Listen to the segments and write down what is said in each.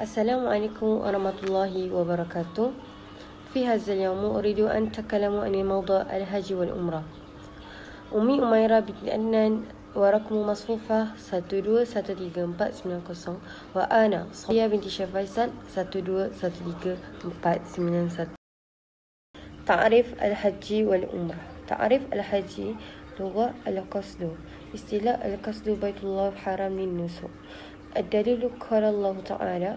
Assalamualaikum warahmatullahi wabarakatuh. في هذا اليوم أريد أن أتكلم عن موضوع الحج والعمرة. أمي أميرة بنت أدنان ورقم مصفوفة 12139490 وأنا صفية بنت شيخ فيصل 12139491. تعريف الحج والعمرة. تعريف الحج لغة القصد، istilah القصد بيت الله الحرام للنسك. الدليل قال الله تعالى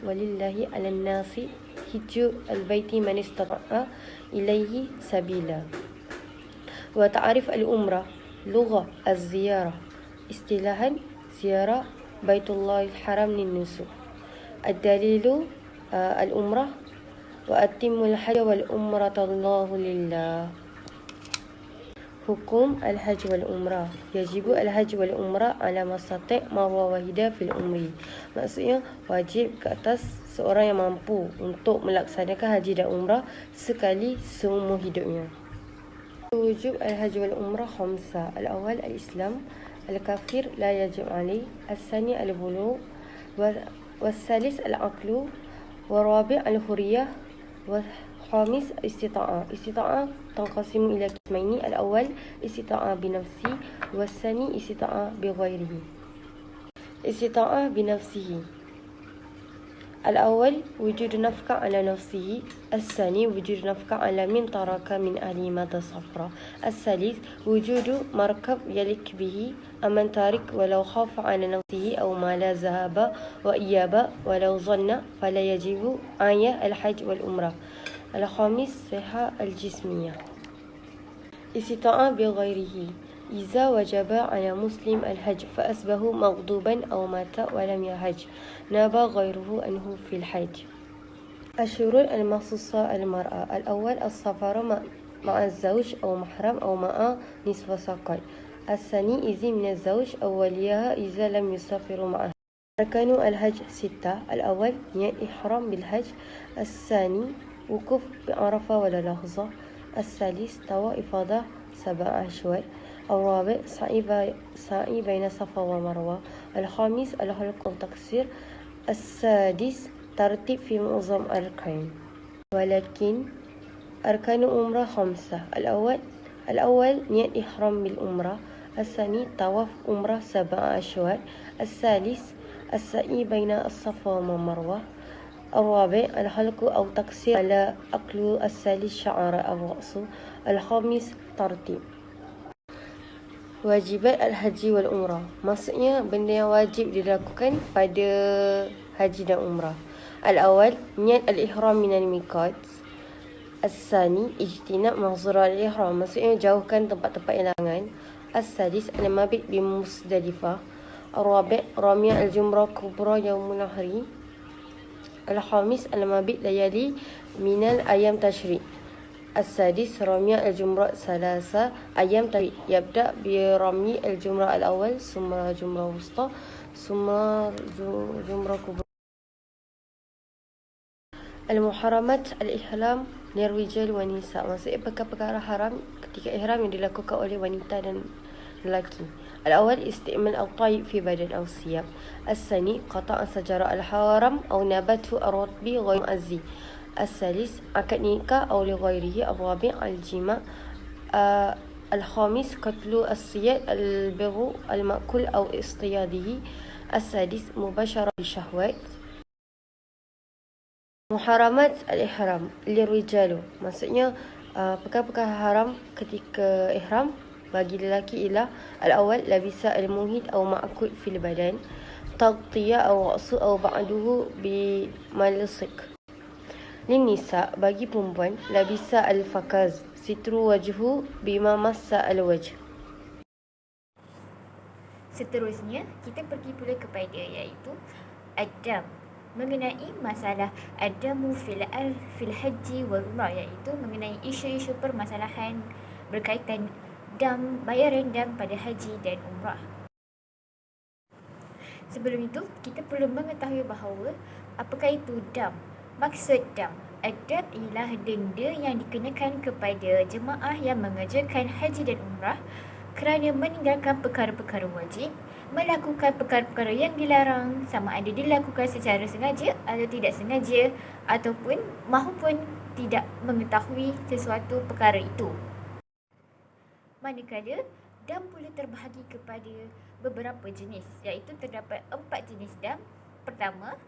ولله على الناس حج البيت من استطاع إليه سبيلا. وتعريف العمرة لغة الزيارة، اصطلاحا زيارة بيت الله الحرام للنسك. الدليل العمرة وأتم الحج والعمرة الله لله. Hukum al-hajj wal-umrah. Yajibu al-hajj wal-umrah ala mastati' marwa wahida fil umri. Maksudnya wajib ke atas seorang yang mampu untuk melaksanakan haji dan umrah sekali seumur hidupnya. Wujub al-hajj wal-umrah khamsa. Al-awwal al-islam, al-kafir la yajib alaih, al-thani al-bulugh, wal-thalith al-aqlu, wal-rabi' al-huriyah, wal-khamis istita'ah. Istita'ah تنقسم إلى قسمين، الأول استطاعة بنفسه والثاني استطاعة بغيره. استطاعة بنفسه، الأول وجود نفقة على نفسه، الثاني وجود نفقة على من ترك من أهل مدى السفرة، الثالث وجود مركب يليق به أمن تارك ولو خاف على نفسه أو ما لا ذهب وإياب ولو ظن فلا يجب آية الحج والعمرة. الخامس صحة الجسمية. استطاعة بغيره، إذا وجب على مسلم الحج فأصبح مغضوبا أو مات ولم يحج ناب غيره عنه في الحج. الشروط المخصوصة المرأة، الأول السفر مع الزوج أو محرم أو مع نصف ساق، الثاني إذن من الزوج أو وليها إذا لم يسافروا معه. أركان الحج 6، الأول نية إحرام بالحج، الثاني وقوف بعرفة ولا لحظة، الثالث طواف إفاضة 7 أشواط، الرابع سعي بين صفا ومروة، الخامس الحلق أو تقصير، السادس ترتيب في معظم الأركان. ولكن أركان العمرة 5، الأول نية إحرام بالعمرة، الثاني طواف عمرة 7 أشواط، الثالث السعي بين الصفا والمروة، الرابع الحلق أو تقصير على أقل، الثالث شعر الرأس، الخامس ترتيب. Wajibat al-haji wal umrah, maksudnya benda yang wajib dilakukan pada haji dan umrah. Al-awwal niat al-ihram min al-miqat, al-thani ijtinab mahzur al-ihram, maksudnya jauhkan tempat-tempat yang larangan, al-sadis al-mabit bi Musdalifah, al-rabi' ramya al-jumrah kubra yaumul nahri, الخامس المبيت ليالي من الأيام تشريق، السادس رمي الجمرة 3 أيام تشريق، يبدأ برمي الجمرة الأول ثم جمرة وسطى ثم جمرة كبرى. المحرمات الإحرام للرجال والنساء، maksudnya perkara-perkara haram ketika ihram yang dilakukan oleh wanita dan lelaki. الأول استعمال الطيب في بدن أو ثياب، الثاني قطع شجرة الحرم أو نبات الرطب غير مؤذي، الثالث عقد نكاح أو لغيره، الرابع الجماع، الخامس قتل الصيد البر المأكول أو اصطياده، السادس مباشرة بالشهوات. Muharamat al-ihram lirrijal, maksudnya perkara-perkara haram ketika ihram bagi lelaki ialah al-awwal labisa al-muhid atau ma'kul fil badan, taghtiyah atau ra'su atau ba'duhu bi malsik. Lin-nisa, bagi perempuan, labisa al-fakaz sitru wajhu bima massa al-wajh. Seterusnya kita pergi pula kepada iaitu adab, mengenai masalah adamu fil haji wal umrah, iaitu mengenai isu-isu permasalahan berkaitan dam, bayaran dam pada haji dan umrah. Sebelum itu, kita perlu mengetahui bahawa apakah itu dam. Maksud dam, adab ialah denda yang dikenakan kepada jemaah yang mengerjakan haji dan umrah kerana meninggalkan perkara-perkara wajib, melakukan perkara-perkara yang dilarang, sama ada dilakukan secara sengaja atau tidak sengaja, ataupun mahupun tidak mengetahui sesuatu perkara itu. Manakala dam boleh terbahagi kepada beberapa jenis, iaitu terdapat 4 jenis dam. Pertama,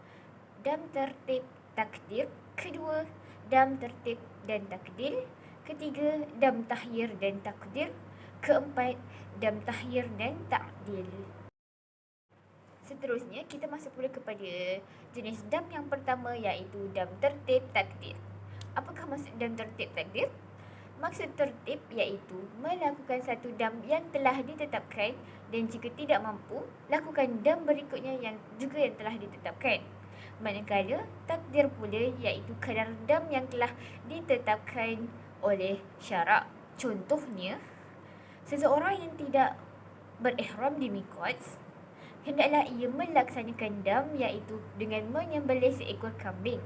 dam tertib takdir. Kedua, dam tertib dan takdil. Ketiga, dam tahyir dan takdir. Keempat, dam tahyir dan ta'dil. Seterusnya, kita masuk pula kepada jenis dam yang pertama, iaitu dam tertib takdir. Apakah maksud dam tertib takdir? Maksud tertib iaitu melakukan satu dam yang telah ditetapkan, dan jika tidak mampu, lakukan dam berikutnya yang telah ditetapkan. Manakala takdir pula iaitu kadar dam yang telah ditetapkan oleh syarak. Contohnya, seseorang yang tidak berihram di miqat, hendaklah ia melaksanakan dam iaitu dengan menyembelih seekor kambing.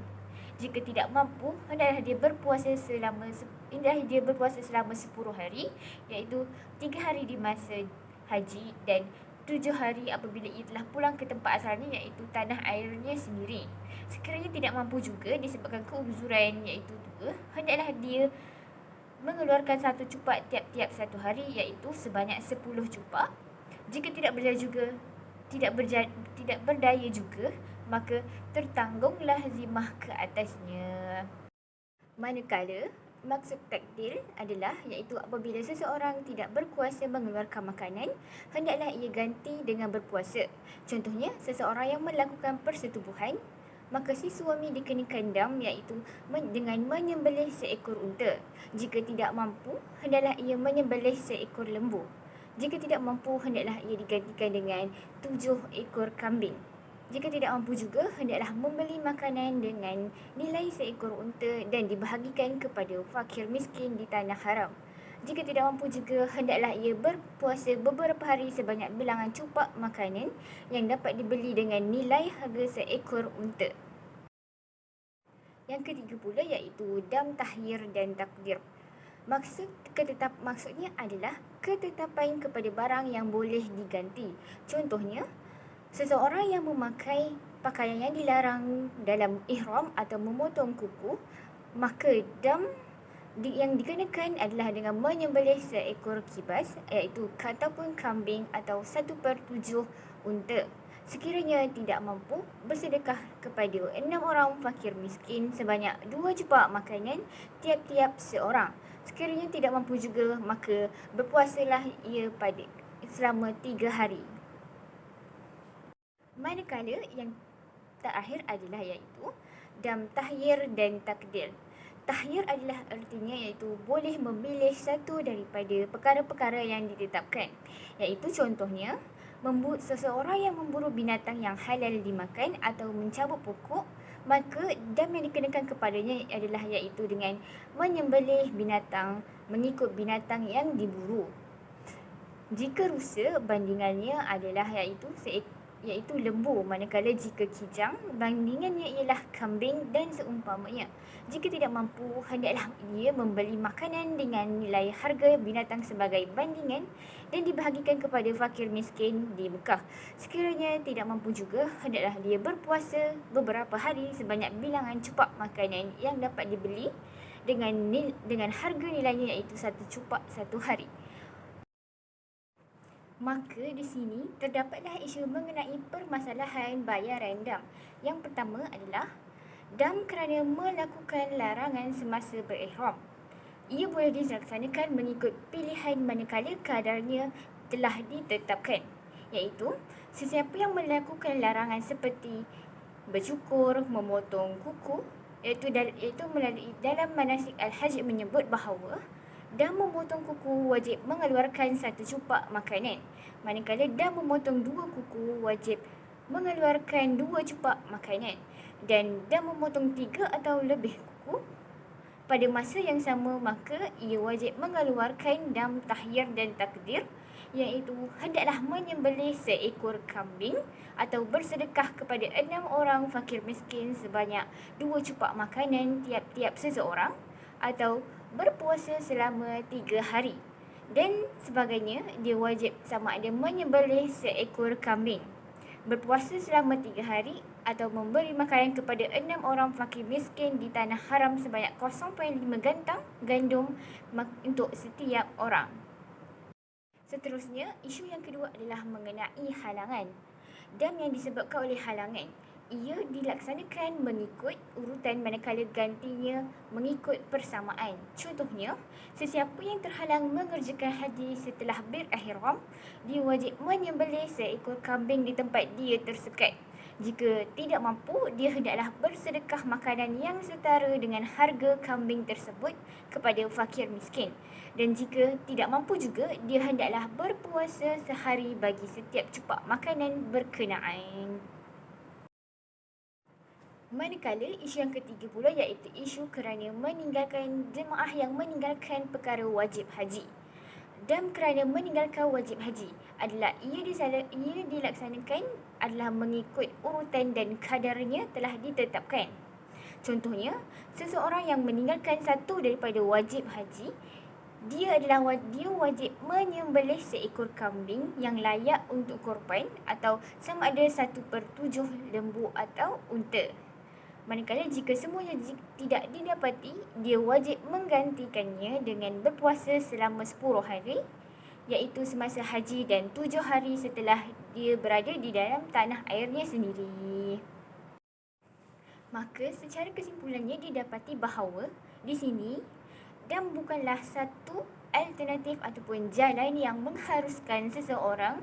Jika tidak mampu, hendaklah dia berpuasa selama 10 hari, iaitu 3 hari di masa haji dan 7 hari apabila ia telah pulang ke tempat asalnya, iaitu tanah airnya sendiri. Sekiranya tidak mampu juga disebabkan keuzuran iaitu hendaklah dia mengeluarkan 1 cupak tiap-tiap 1 hari, iaitu sebanyak 10 cupak. Jika tidak berdaya juga, maka tertanggunglah zimah ke atasnya. Manakala maksud takdil adalah iaitu apabila seseorang tidak berkuasa mengeluarkan makanan, hendaklah ia ganti dengan berpuasa. Contohnya, seseorang yang melakukan persetubuhan, maka si suami dikenakan dam iaitu dengan menyembelih seekor unta. Jika tidak mampu, hendaklah ia menyembelih seekor lembu. Jika tidak mampu, hendaklah ia digantikan dengan 7 ekor kambing. Jika tidak mampu juga, hendaklah membeli makanan dengan nilai seekor unta dan dibahagikan kepada fakir miskin di tanah haram. Jika tidak mampu juga, hendaklah ia berpuasa beberapa hari sebanyak bilangan cupak makanan yang dapat dibeli dengan nilai harga seekor unta. Yang ketiga pula iaitu dam tahyir dan takdir. Maksudnya adalah ketetapan kepada barang yang boleh diganti. Contohnya, seseorang yang memakai pakaian yang dilarang dalam ihram atau memotong kuku, maka dam yang dikenakan adalah dengan menyembelih seekor kibas, iaitu ataupun kambing atau 1/7 unta. Sekiranya tidak mampu, bersedekah kepada 6 orang fakir miskin sebanyak 2 cupak makanan tiap-tiap seorang. Sekiranya tidak mampu juga, maka berpuasalah ia selama 3 hari. Manakala yang terakhir adalah iaitu dam tahyir dan takdil. Tahyir adalah artinya iaitu boleh memilih satu daripada perkara-perkara yang ditetapkan, iaitu contohnya seseorang yang memburu binatang yang halal dimakan atau mencabut pokok, maka dam yang dikenakan kepadanya adalah iaitu dengan menyembelih binatang mengikut binatang yang diburu. Jika rusa, bandingannya adalah iaitu lembu, manakala jika kijang, bandingannya ialah kambing dan seumpamanya. Jika tidak mampu, hendaklah ia membeli makanan dengan nilai harga binatang sebagai bandingan dan dibahagikan kepada fakir miskin di Mekah. Sekiranya tidak mampu juga, hendaklah dia berpuasa beberapa hari sebanyak bilangan cupak makanan yang dapat dibeli dengan harga nilainya iaitu 1 cupak 1 hari. Maka di sini terdapatlah isu mengenai permasalahan bayaran dam. Yang pertama adalah dam kerana melakukan larangan semasa berihram. Ia boleh dilaksanakan mengikut pilihan manakala kadarnya telah ditetapkan, iaitu sesiapa yang melakukan larangan seperti bercukur, memotong kuku, iaitu melalui dalam manasik al-hajj menyebut bahawa dam memotong kuku wajib mengeluarkan 1 cupak makanan, manakala dam memotong 2 kuku wajib mengeluarkan 2 cupak makanan, dan dam memotong 3 atau lebih kuku pada masa yang sama, maka ia wajib mengeluarkan dam tahyir dan takdir, iaitu hendaklah menyembelih seekor kambing atau bersedekah kepada 6 orang fakir miskin sebanyak 2 cupak makanan tiap-tiap seseorang, atau berpuasa selama 3 hari. Dan sebagainya, dia wajib sama ada menyembelih seekor kambing, berpuasa selama 3 hari atau memberi makanan kepada 6 orang fakir miskin di tanah haram sebanyak 0.5 gantang gandum untuk setiap orang. Seterusnya, isu yang kedua adalah mengenai halangan. Dam yang disebabkan oleh halangan, ia dilaksanakan mengikut urutan manakala gantinya mengikut persamaan. Contohnya, sesiapa yang terhalang mengerjakan haji setelah berihram, dia wajib menyembelih seekor kambing di tempat dia tersekat. Jika tidak mampu, dia hendaklah bersedekah makanan yang setara dengan harga kambing tersebut kepada fakir miskin. Dan jika tidak mampu juga, dia hendaklah berpuasa sehari bagi setiap cupak makanan berkenaan. Manakala isu yang ketiga pula iaitu isu kerana meninggalkan jemaah yang meninggalkan perkara wajib haji. Dan kerana meninggalkan wajib haji adalah ia dilaksanakan adalah mengikut urutan dan kadarnya telah ditetapkan. Contohnya, seseorang yang meninggalkan satu daripada wajib haji, dia wajib menyembelih seekor kambing yang layak untuk korban atau sama ada 1/7 lembu atau unta. Manakala jika semuanya tidak didapati, dia wajib menggantikannya dengan berpuasa selama 10 hari, iaitu semasa haji dan 7 hari setelah dia berada di dalam tanah airnya sendiri. Maka secara kesimpulannya didapati bahawa di sini dam bukanlah satu alternatif ataupun jalan yang mengharuskan seseorang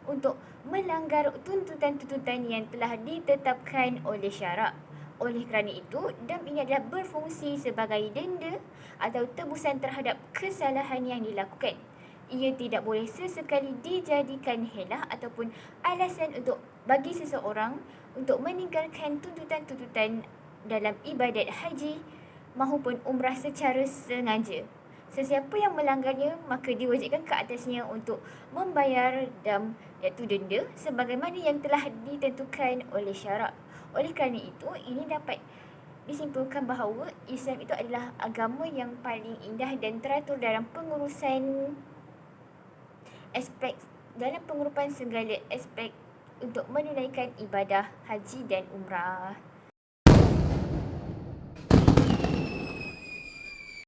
untuk melanggar tuntutan-tuntutan yang telah ditetapkan oleh syarak. Oleh kerana itu, dam ini adalah berfungsi sebagai denda atau tebusan terhadap kesalahan yang dilakukan. Ia tidak boleh sesekali dijadikan helah ataupun alasan untuk bagi seseorang untuk meninggalkan tuntutan-tuntutan dalam ibadat haji maupun umrah secara sengaja. Sesiapa yang melanggarnya, maka diwajibkan ke atasnya untuk membayar dam iaitu denda sebagaimana yang telah ditentukan oleh syarak. Oleh kerana itu, ini dapat disimpulkan bahawa Islam itu adalah agama yang paling indah dan teratur dalam pengurusan segala aspek untuk menunaikan ibadah haji dan umrah.